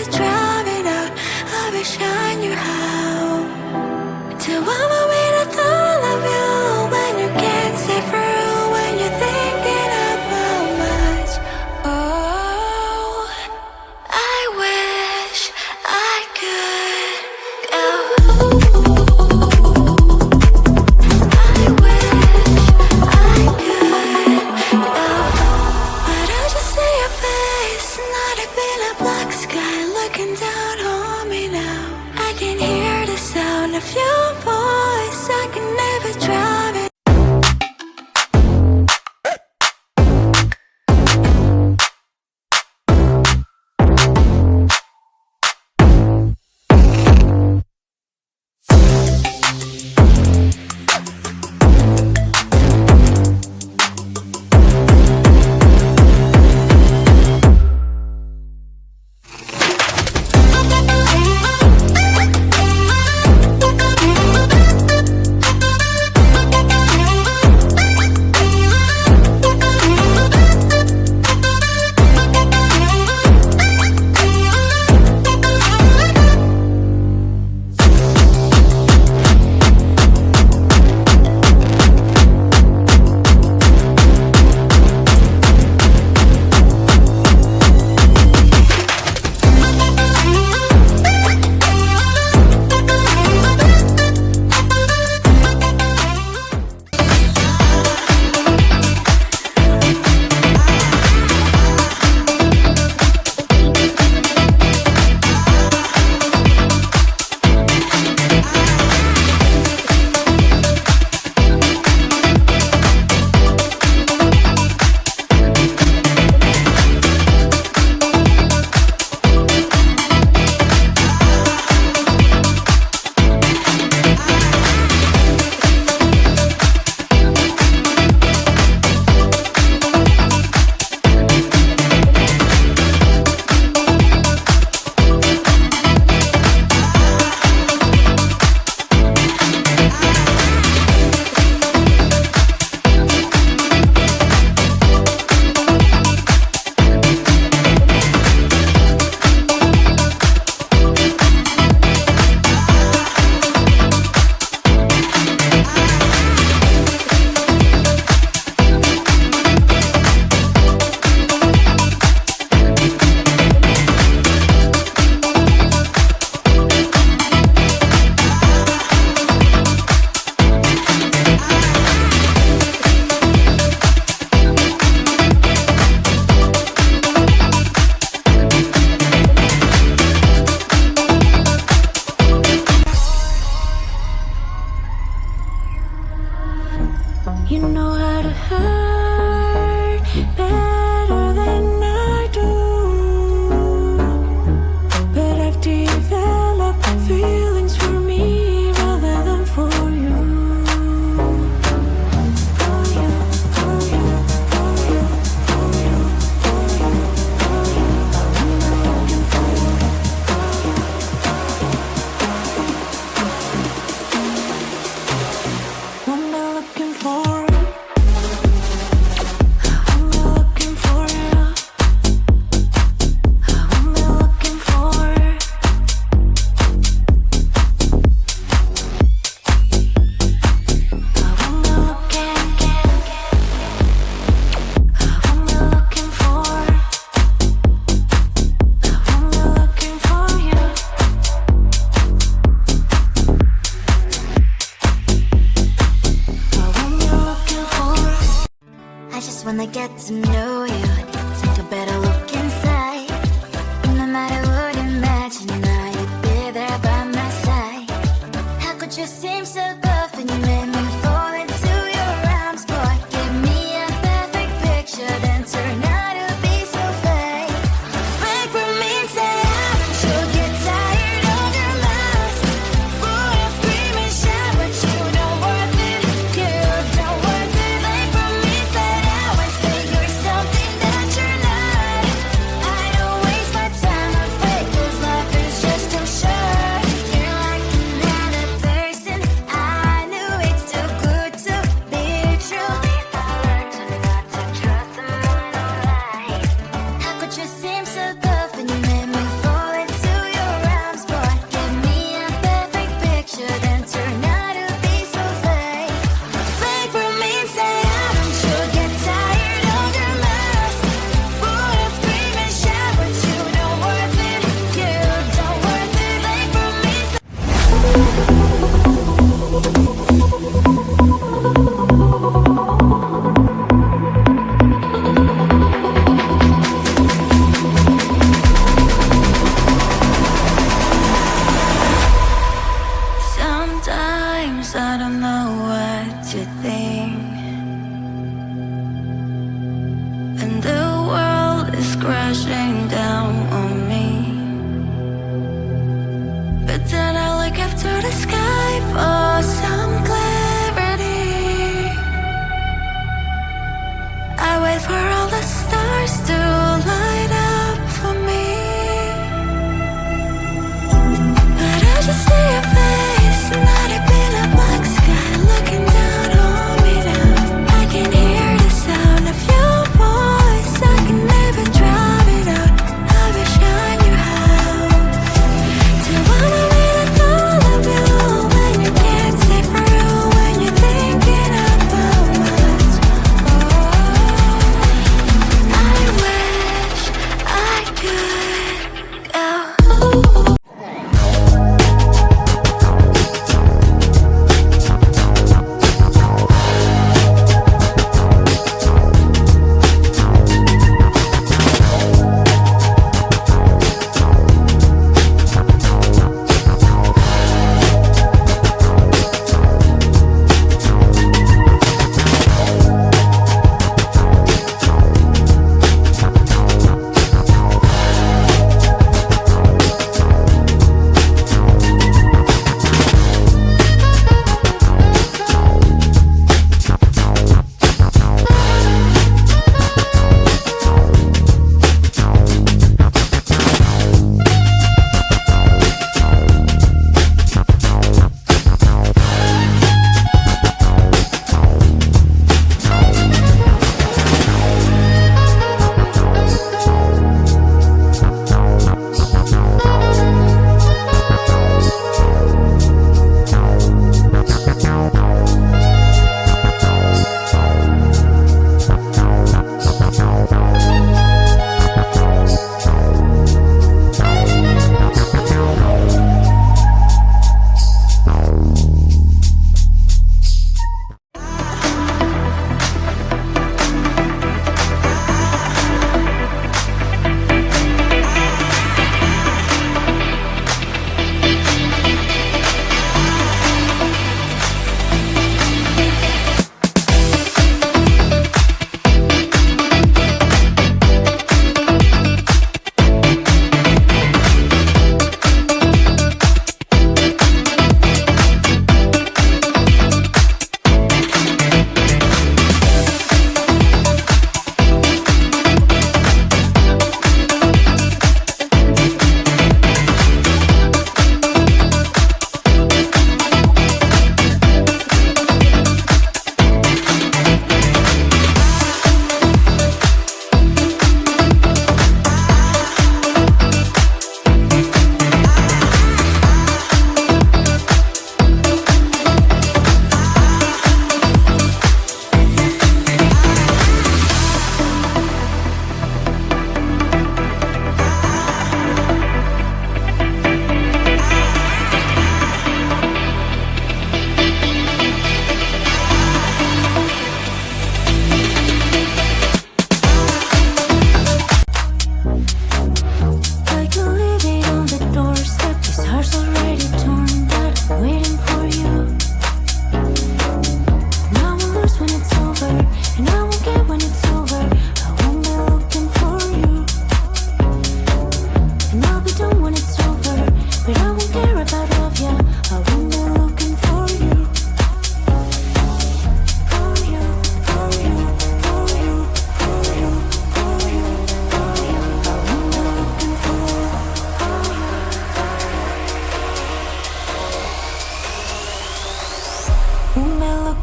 never drive it out. I will shine you how to warm up with the thought of you when you can't see through, when you're thinking about much. Oh, I wish I could go. I wish I could go. But I just see your face, not a bit of black sky looking down on me now. I can hear the sound of your voice. I can never drive it. You know how to hurt better than I do, but I've developed feelings for me rather than for you. For you, for you, for you, for you, for you, for you. I'm looking for you. What am I looking for? When I get to know you, take a better look inside. No matter what you imagine, now you'd be there by my side. How could you seem so good when you made me fall into your arms? Boy, give me a perfect picture, then turn out to be so fake. Break from me and say I should get tired of your lies. Full of scream and shout, but you don't worth it. You don't worth it. Break from me, say I. Say you're something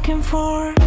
looking for.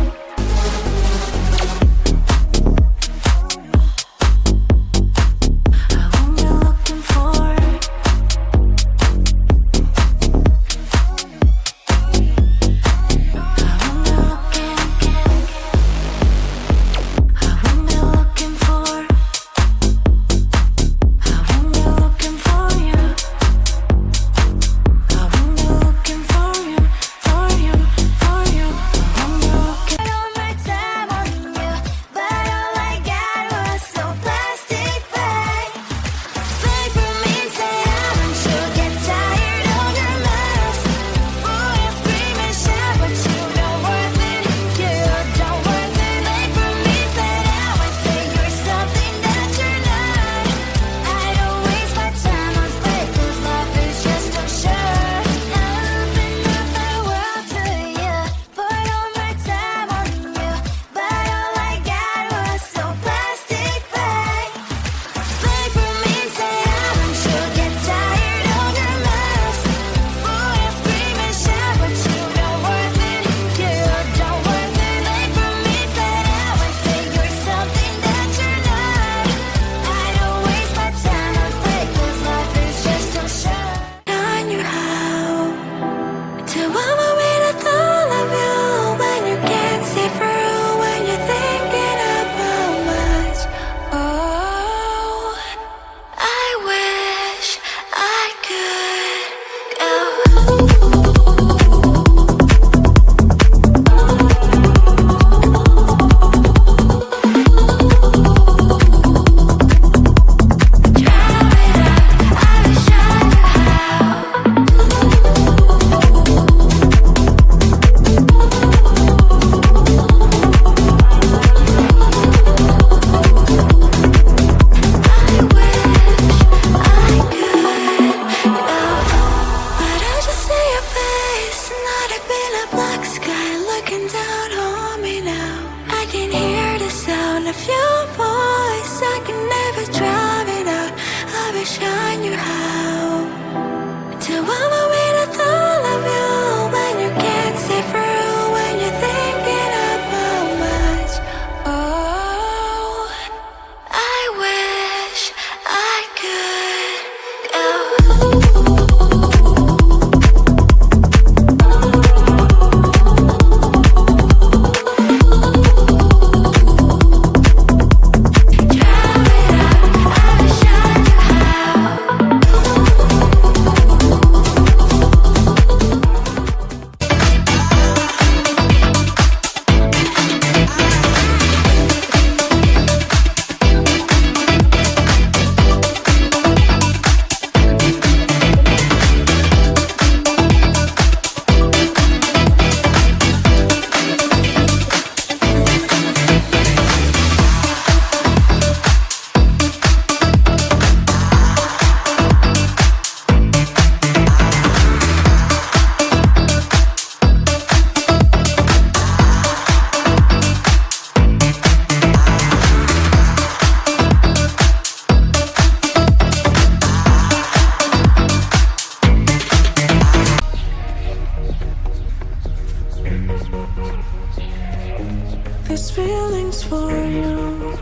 This feeling's for you.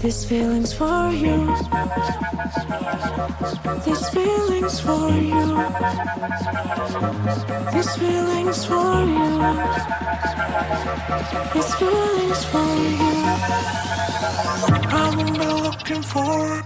This feeling's for you. This feeling's for you. This feeling's for you. This feeling's for you. I've been looking for.